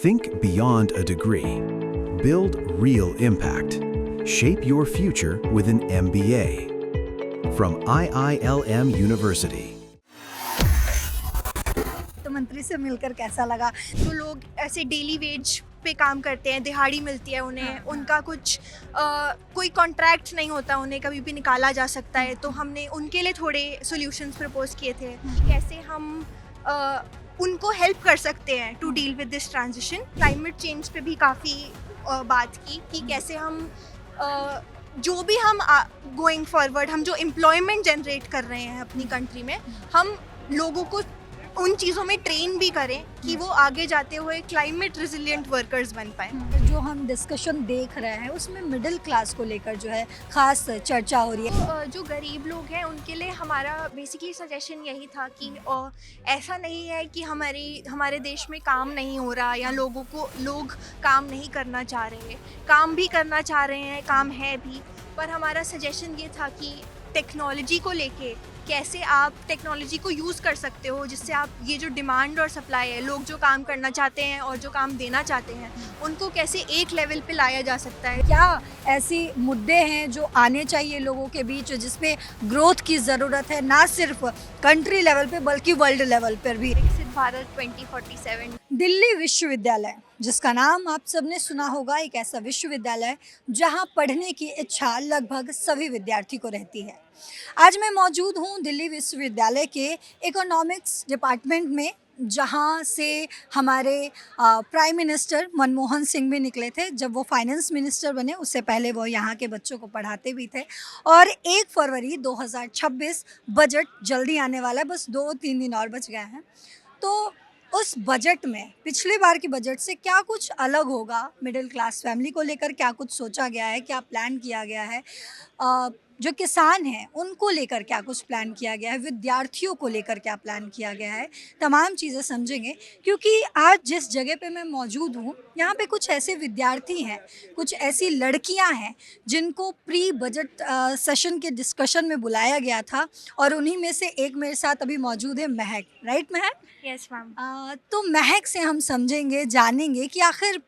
Think beyond a degree. Build real impact. Shape your future with an MBA. From IILM University. तो मंत्री से मिलकर कैसा लगा? जो लोग ऐसे डेली वेज पे काम करते हैं, दिहाड़ी मिलती है उन्हें, उनका कुछ कोई कॉन्ट्रैक्ट नहीं होता, उन्हें कभी भी निकाला जा सकता है, तो हमने उनके लिए थोड़े सॉल्यूशंस प्रपोज किए थे कि कैसे हम उनको हेल्प कर सकते हैं to deal with this transition. Climate change पे भी काफ़ी बात की कि कैसे हम जो भी हम गोइंग फॉरवर्ड हम जो एम्प्लॉयमेंट जनरेट कर रहे हैं अपनी कंट्री में, हम लोगों को उन चीज़ों में ट्रेन भी करें कि वो आगे जाते हुए क्लाइमेट रेजिलिएंट वर्कर्स बन पाएँ। जो हम डिस्कशन देख रहे हैं उसमें मिडिल क्लास को लेकर जो है खास चर्चा हो रही है। तो जो गरीब लोग हैं उनके लिए हमारा बेसिकली सजेशन यही था कि ऐसा नहीं है कि हमारे देश में काम नहीं हो रहा या लोग काम नहीं करना चाह रहे, काम भी करना चाह रहे हैं, काम है भी, पर हमारा सजेशन ये था कि टेक्नोलॉजी को लेके कैसे आप टेक्नोलॉजी को यूज़ कर सकते हो जिससे आप ये जो डिमांड और सप्लाई है, लोग जो काम करना चाहते हैं और जो काम देना चाहते हैं, उनको कैसे एक लेवल पे लाया जा सकता है। क्या ऐसी मुद्दे हैं जो आने चाहिए लोगों के बीच जिसपे ग्रोथ की ज़रूरत है, ना सिर्फ कंट्री लेवल पे बल्कि वर्ल्ड लेवल पर भी? विकसित भारत 2047। दिल्ली विश्वविद्यालय, जिसका नाम आप सबने सुना होगा, एक ऐसा विश्वविद्यालय जहां पढ़ने की इच्छा लगभग सभी विद्यार्थी को रहती है। आज मैं मौजूद हूं दिल्ली विश्वविद्यालय के इकोनॉमिक्स डिपार्टमेंट में, जहां से हमारे प्राइम मिनिस्टर मनमोहन सिंह भी निकले थे। जब वो फाइनेंस मिनिस्टर बने उससे पहले वो यहाँ के बच्चों को पढ़ाते भी थे। और 1 फरवरी 2026 बजट जल्दी आने वाला है, बस 2-3 दिन और बच गए हैं। तो उस बजट में पिछली बार की बजट से क्या कुछ अलग होगा, मिडिल क्लास फैमिली को लेकर क्या कुछ सोचा गया है, क्या प्लान किया गया है, जो किसान हैं उनको लेकर क्या कुछ प्लान किया गया है, विद्यार्थियों को लेकर क्या प्लान किया गया है, तमाम चीज़ें समझेंगे। क्योंकि आज जिस जगह पे मैं मौजूद हूँ यहाँ पे कुछ ऐसे विद्यार्थी हैं, कुछ ऐसी लड़कियाँ हैं जिनको प्री बजट सेशन के डिस्कशन में बुलाया गया था, और उन्हीं में से एक मेरे साथ अभी मौजूद है महक। राइट महक? Yes ma'am. तो महक से हम समझेंगे, जानेंगे कि आखिर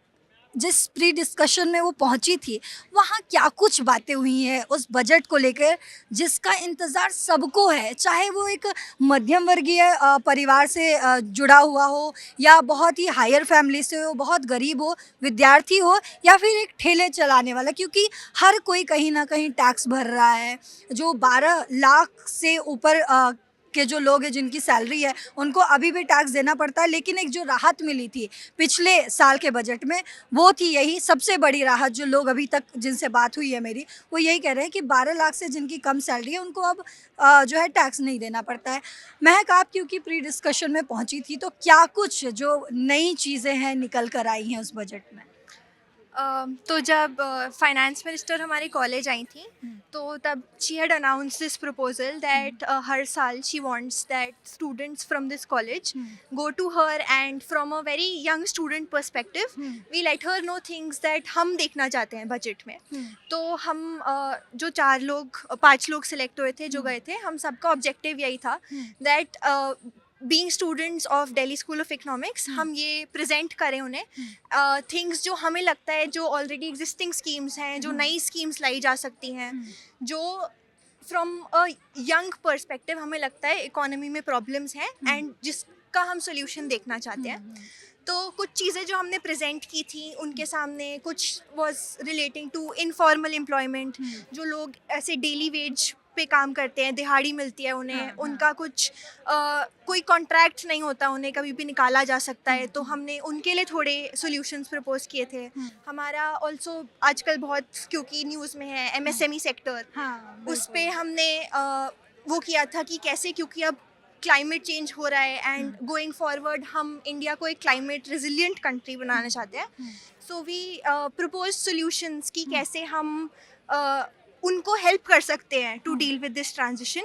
जिस प्री डिस्कशन में वो पहुंची थी वहाँ क्या कुछ बातें हुई हैं उस बजट को लेकर जिसका इंतज़ार सबको है, चाहे वो एक मध्यम वर्गीय परिवार से जुड़ा हुआ हो, या बहुत ही हायर फैमिली से हो, बहुत गरीब हो, विद्यार्थी हो, या फिर एक ठेले चलाने वाला। क्योंकि हर कोई कहीं ना कहीं टैक्स भर रहा है। जो 12 लाख से ऊपर के जो लोग हैं जिनकी सैलरी है उनको अभी भी टैक्स देना पड़ता है। लेकिन एक जो राहत मिली थी पिछले साल के बजट में, वो थी यही सबसे बड़ी राहत। जो लोग अभी तक जिनसे बात हुई है मेरी, वो यही कह रहे हैं कि 12 लाख से जिनकी कम सैलरी है उनको अब जो है टैक्स नहीं देना पड़ता है। महक, आप क्योंकि प्री डिस्कशन में पहुंची थी, तो क्या कुछ जो नई चीज़ें हैं निकल कर आई हैं उस बजट में? तो जब फाइनेंस मिनिस्टर हमारे कॉलेज आई थी तो तब she had announce this proposal that हर साल she wants that students from this college go to her and from a very young student perspective we let her know things that हम देखना चाहते हैं बजट में। तो हम जो 5 लोग सिलेक्ट हुए थे जो गए थे, हम सबका ऑब्जेक्टिव यही था that being students of Delhi school of economics हम ये प्रेजेंट करें उन्हें थिंग्स जो हमें लगता है जो ऑलरेडी एग्जिस्टिंग स्कीम्स हैं, जो नई स्कीम्स लाई जा सकती हैं, जो फ्रॉम अ यंग पर्सपेक्टिव हमें लगता है इकोनॉमी में प्रॉब्लम्स हैं एंड जिसका हम सोल्यूशन देखना चाहते हैं। तो कुछ चीज़ें जो हमने प्रेजेंट की थी उनके सामने, कुछ was relating to informal employment, जो लोग ऐसे डेली वेज पे काम करते हैं, दिहाड़ी मिलती है उन्हें, उनका कुछ कोई कॉन्ट्रैक्ट नहीं होता, उन्हें कभी भी निकाला जा सकता है, तो हमने उनके लिए थोड़े सॉल्यूशंस प्रपोज किए थे। हमारा ऑल्सो आजकल बहुत, क्योंकि न्यूज़ में है एमएसएमई सेक्टर, उस पे हमने वो किया था कि कैसे, क्योंकि अब क्लाइमेट चेंज हो रहा है एंड गोइंग फॉरवर्ड हम इंडिया को एक क्लाइमेट रेजिलिएंट कंट्री बनाना चाहते हैं। सो वी प्रपोज सॉल्यूशंस कि कैसे हम उनको हेल्प कर सकते हैं to deal with this transition.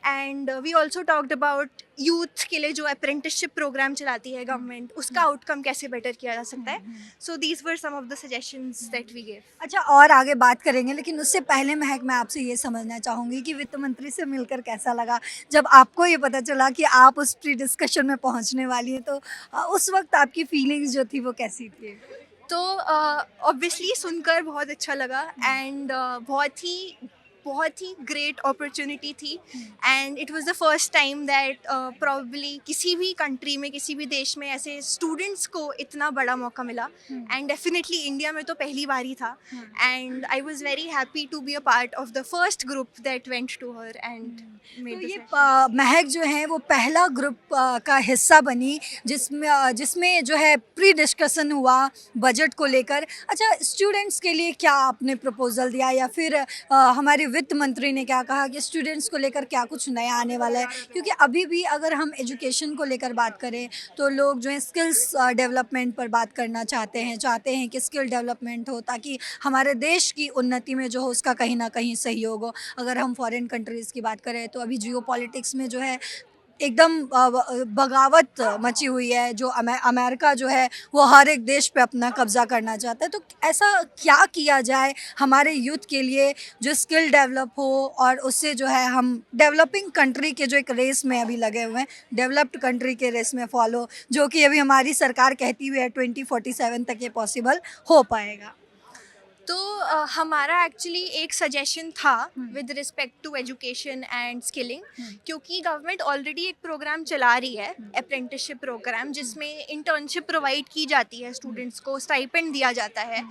And we also talked about youth के लिए जो अप्रेंटिसशिप प्रोग्राम चलाती है गवर्नमेंट, उसका आउटकम कैसे बेटर किया जा सकता है. So these were some of the suggestions that we gave. अच्छा, और आगे बात करेंगे, लेकिन उससे पहले महक, मैं आपसे ये समझना चाहूँगी कि वित्त मंत्री से मिलकर कैसा लगा जब आपको ये पता चला कि आप उस प्री डिस्कशन में पहुँचने वाली हैं, तो उस वक्त आपकी फीलिंग्स जो थी वो कैसी थी? तो ऑब्वियसली सुनकर बहुत अच्छा लगा एंड बहुत ही ग्रेट अपॉर्चुनिटी थी. And it was the first time that probably किसी भी कंट्री में, किसी भी देश में ऐसे स्टूडेंट्स को इतना बड़ा मौका मिला. एंड डेफिनेटली इंडिया में तो पहली बार ही था. And I was very happy to be a part of the first group that went to her and तो ये महक जो है वो पहला ग्रुप का हिस्सा बनी जिसमें जो है प्री डिस्कशन हुआ बजट को लेकर. अच्छा, स्टूडेंट्स के लिए क्या आपने प्रपोजल दिया, या फिर हमारे वित्त मंत्री ने क्या कहा कि स्टूडेंट्स को लेकर क्या कुछ नया आने वाला है? क्योंकि अभी भी अगर हम एजुकेशन को लेकर बात करें तो लोग जो है स्किल्स डेवलपमेंट पर बात करना चाहते हैं कि स्किल डेवलपमेंट हो ताकि हमारे देश की उन्नति में जो हो उसका कहीं ना कहीं सहयोग हो. अगर हम फॉरेन कंट्रीज़ की बात करें तो अभी जियो पॉलिटिक्स में जो है एकदम बगावत मची हुई है. जो अमेरिका जो है वो हर एक देश पे अपना कब्जा करना चाहता है. तो ऐसा क्या किया जाए हमारे यूथ के लिए जो स्किल डेवलप हो, और उससे जो है हम डेवलपिंग कंट्री के जो एक रेस में अभी लगे हुए हैं, डेवलप्ड कंट्री के रेस में फॉलो, जो कि अभी हमारी सरकार कहती हुई है 2047 तक ये पॉसिबल हो पाएगा. तो हमारा एक्चुअली एक सजेशन था with respect to education and skilling, क्योंकि गवर्नमेंट ऑलरेडी एक प्रोग्राम चला रही है, अप्रेंटिसशिप प्रोग्राम, जिसमें इंटर्नशिप प्रोवाइड की जाती है स्टूडेंट्स को, स्टाइपेंड दिया जाता है.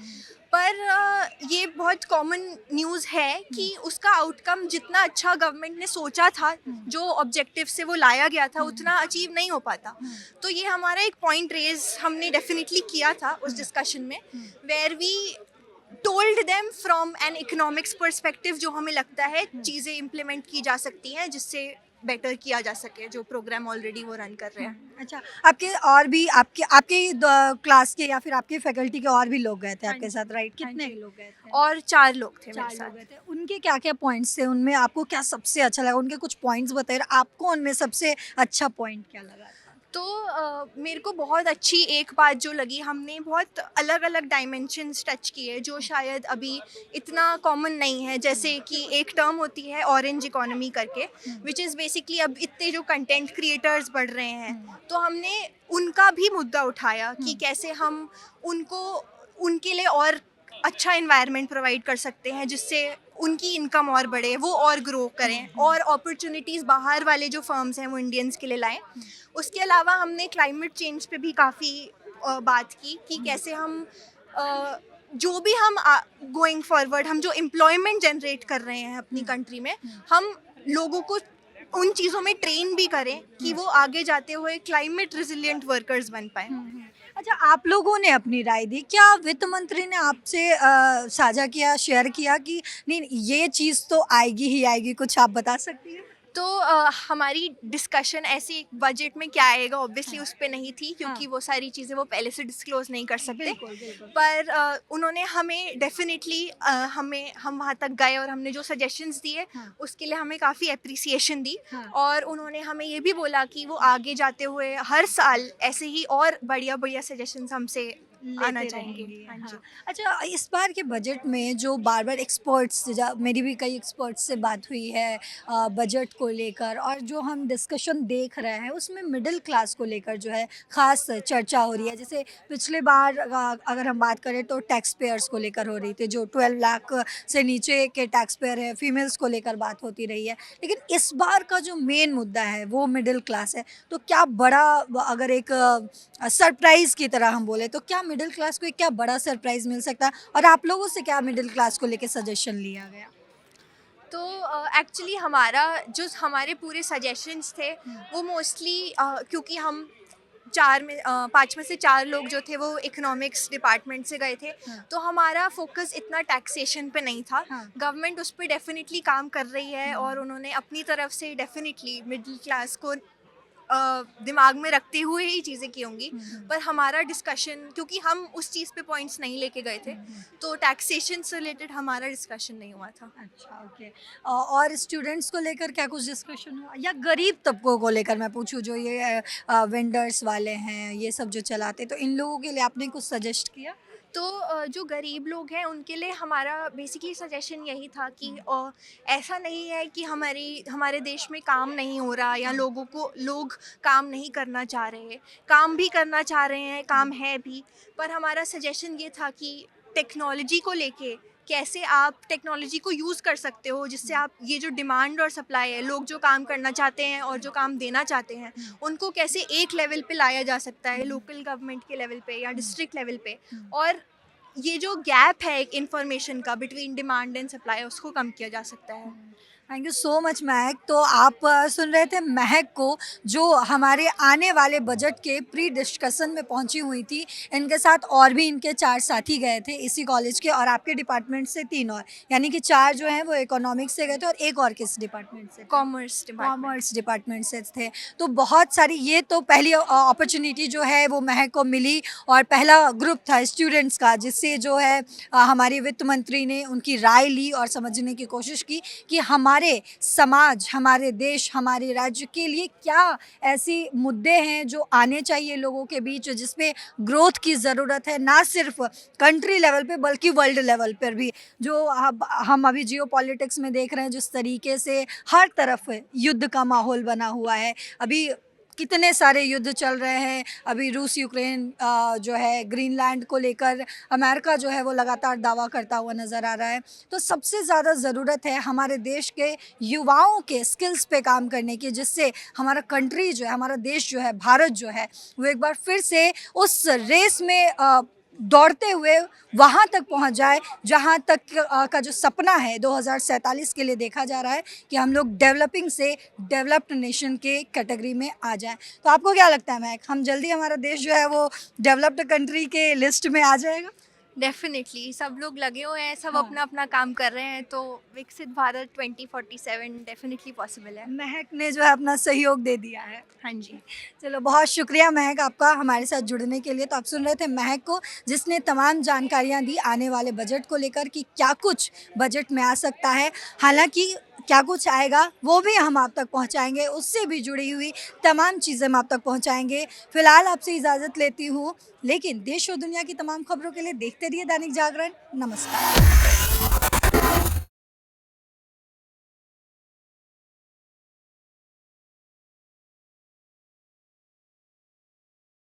पर ये बहुत कॉमन न्यूज़ है कि उसका आउटकम जितना अच्छा गवर्नमेंट ने सोचा था, जो ऑब्जेक्टिव से वो लाया गया था, उतना अचीव नहीं हो पाता. तो ये हमारा एक पॉइंट रेज हमने डेफिनेटली किया था उस डिस्कशन में, where we told them from an economics perspective जो हमें लगता है चीज़ें इम्प्लीमेंट की जा सकती हैं जिससे बेटर किया जा सके जो प्रोग्राम ऑलरेडी वो रन कर रहे हैं. अच्छा, आपके और भी आपके क्लास के या फिर आपके फैकल्टी के और भी लोग गए थे आपके साथ, राइट? कितने लोग गए थे? और 4 लोग थे मेरे 4 साथ. लोग गए थे. उनके क्या क्या पॉइंट्स थे, उनमें आपको क्या सबसे अच्छा लगा? उनके कुछ पॉइंट्स बताइए, आपको उनमें सबसे अच्छा पॉइंट क्या लगा? तो मेरे को बहुत अच्छी एक बात जो लगी, हमने बहुत अलग अलग डायमेंशंस टच किए जो शायद अभी इतना कॉमन नहीं है. जैसे कि एक टर्म होती है ऑरेंज इकोनॉमी करके, विच इज़ बेसिकली अब इतने जो कंटेंट क्रिएटर्स बढ़ रहे हैं, तो हमने उनका भी मुद्दा उठाया कि कैसे हम उनको उनके लिए और अच्छा इन्वायरमेंट प्रोवाइड कर सकते हैं जिससे उनकी इनकम और बढ़े, वो और ग्रो करें, और अपॉर्चुनिटीज़ बाहर वाले जो फर्म्स हैं वो इंडियंस के लिए लाएं. उसके अलावा हमने क्लाइमेट चेंज पे भी काफ़ी बात की कि कैसे हम जो भी हम गोइंग फॉरवर्ड हम जो एम्प्लॉयमेंट जनरेट कर रहे हैं अपनी कंट्री में, हम लोगों को उन चीज़ों में ट्रेन भी करें कि वो आगे जाते हुए क्लाइमेट रेजिलिएंट वर्कर्स बन पाएँ. अच्छा, आप लोगों ने अपनी राय दी, क्या वित्त मंत्री ने आपसे साझा किया, शेयर किया कि नहीं ये चीज़ तो आएगी ही आएगी? कुछ आप बता सकती हैं? तो हमारी डिस्कशन ऐसी बजट में क्या आएगा ऑब्वियसली उस पे नहीं थी, क्योंकि वो सारी चीज़ें वो पहले से डिस्क्लोज नहीं कर सकते. बिल्कुल. पर उन्होंने हमें डेफिनेटली हम वहाँ तक गए और हमने जो सजेशंस दिए उसके लिए हमें काफ़ी अप्रिसिएशन दी. और उन्होंने हमें ये भी बोला कि वो आगे जाते हुए हर साल ऐसे ही और बढ़िया बढ़िया सजेशंस हमसे आना चाहेंगे. हाँ जी. अच्छा, इस बार के बजट में जो बार बार एक्सपर्ट्स, मेरी भी कई एक्सपर्ट्स से बात हुई है बजट को लेकर, और जो हम डिस्कशन देख रहे हैं उसमें मिडिल क्लास को लेकर जो है ख़ास चर्चा हो रही है. जैसे पिछले बार अगर हम बात करें तो टैक्स पेयर्स को लेकर हो रही थी, जो 12 लाख से नीचे के टैक्स पेयर हैं, फीमेल्स को लेकर बात होती रही है. लेकिन इस बार का जो मेन मुद्दा है वो मिडिल क्लास है. तो क्या बड़ा, अगर एक सरप्राइज़ की तरह हम बोले, तो क्या मिडिल क्लास को एक क्या बड़ा सरप्राइज़ मिल सकता है, और आप लोगों से क्या मिडिल क्लास को लेकर सजेशन लिया गया? तो एक्चुअली हमारे पूरे सजेशंस थे वो मोस्टली क्योंकि हम 5 में से 4 लोग जो थे वो इकोनॉमिक्स डिपार्टमेंट से गए थे, तो हमारा फोकस इतना टैक्सेशन पे नहीं था. गवर्नमेंट उस पर डेफिनेटली काम कर रही है और उन्होंने अपनी तरफ से डेफिनेटली मिडिल क्लास को दिमाग में रखते हुए ही चीज़ें की होंगी, पर हमारा डिस्कशन, क्योंकि हम उस चीज़ पे पॉइंट्स नहीं लेके गए थे, तो टैक्सेशन से रिलेटेड हमारा डिस्कशन नहीं हुआ था। अच्छा, ओके। और स्टूडेंट्स को लेकर क्या कुछ डिस्कशन हुआ, या गरीब तबकों को लेकर मैं पूछूं, जो ये वेंडर्स वाले हैं, ये सब जो चलाते, तो इन लोगों के लिए आपने कुछ सजेस्ट किया? तो जो गरीब लोग हैं उनके लिए हमारा बेसिकली सजेशन यही था कि ऐसा नहीं है कि हमारे देश में काम नहीं हो रहा, या लोग काम नहीं करना चाह रहे, काम भी करना चाह रहे हैं, काम है भी, पर हमारा सजेशन ये था कि टेक्नोलॉजी को लेके कैसे आप टेक्नोलॉजी को यूज़ कर सकते हो, जिससे आप ये जो डिमांड और सप्लाई है, लोग जो काम करना चाहते हैं और जो काम देना चाहते हैं, उनको कैसे एक लेवल पे लाया जा सकता है, लोकल गवर्नमेंट के लेवल पे या डिस्ट्रिक्ट लेवल पे, और ये जो गैप है एक इंफॉर्मेशन का बिटवीन डिमांड एंड सप्लाई, उसको कम किया जा सकता है। थैंक यू सो मच महक। तो आप सुन रहे थे महक को, जो हमारे आने वाले बजट के प्री डिस्कशन में पहुंची हुई थी। इनके साथ और भी इनके 4 साथी गए थे इसी कॉलेज के, और आपके डिपार्टमेंट से 3 और, यानी कि 4 जो हैं वो इकोनॉमिक्स से गए थे, और एक और किस डिपार्टमेंट से? कॉमर्स डिपार्टमेंट से थे। तो बहुत सारी, ये तो पहली अपॉर्चुनिटी जो है वो महक को मिली, और पहला ग्रुप था स्टूडेंट्स का, जिससे जो है हमारी वित्त मंत्री ने उनकी राय ली और समझने की कोशिश की कि हमारे समाज, हमारे देश, हमारे राज्य के लिए क्या ऐसी मुद्दे हैं जो आने चाहिए लोगों के बीच, जिसपे ग्रोथ की ज़रूरत है, ना सिर्फ कंट्री लेवल पे बल्कि वर्ल्ड लेवल पर भी। जो हम अभी जियो पॉलिटिक्स में देख रहे हैं, जिस तरीके से हर तरफ युद्ध का माहौल बना हुआ है, अभी कितने सारे युद्ध चल रहे हैं। अभी रूस यूक्रेन जो है, ग्रीनलैंड को लेकर अमेरिका जो है वो लगातार दावा करता हुआ नज़र आ रहा है। तो सबसे ज़्यादा ज़रूरत है हमारे देश के युवाओं के स्किल्स पे काम करने की, जिससे हमारा कंट्री जो है, हमारा देश जो है, भारत जो है, वो एक बार फिर से उस रेस में दौड़ते हुए वहाँ तक पहुँच जाए जहाँ तक का जो सपना है 2047 के लिए देखा जा रहा है, कि हम लोग डेवलपिंग से डेवलप्ड नेशन के कैटेगरी में आ जाएं। तो आपको क्या लगता है महक, हम जल्दी, हमारा देश जो है वो डेवलप्ड कंट्री के लिस्ट में आ जाएगा? डेफिनेटली सब लोग लगे हुए हैं, सब हाँ। अपना अपना काम कर रहे हैं, तो विकसित भारत 2047 डेफिनेटली पॉसिबल है। महक ने जो है अपना सहयोग दे दिया है। हाँ जी। चलो, बहुत शुक्रिया महक आपका हमारे साथ जुड़ने के लिए। तो आप सुन रहे थे महक को, जिसने तमाम जानकारियां दी आने वाले बजट को लेकर, कि क्या कुछ बजट में आ सकता है। हालांकि क्या कुछ आएगा वो भी हम आप तक पहुंचाएंगे, उससे भी जुड़ी हुई तमाम चीज़ें हम आप तक पहुंचाएंगे। फिलहाल आपसे इजाज़त लेती हूँ, लेकिन देश और दुनिया की तमाम खबरों के लिए देखते रहिए दैनिक जागरण। नमस्कार।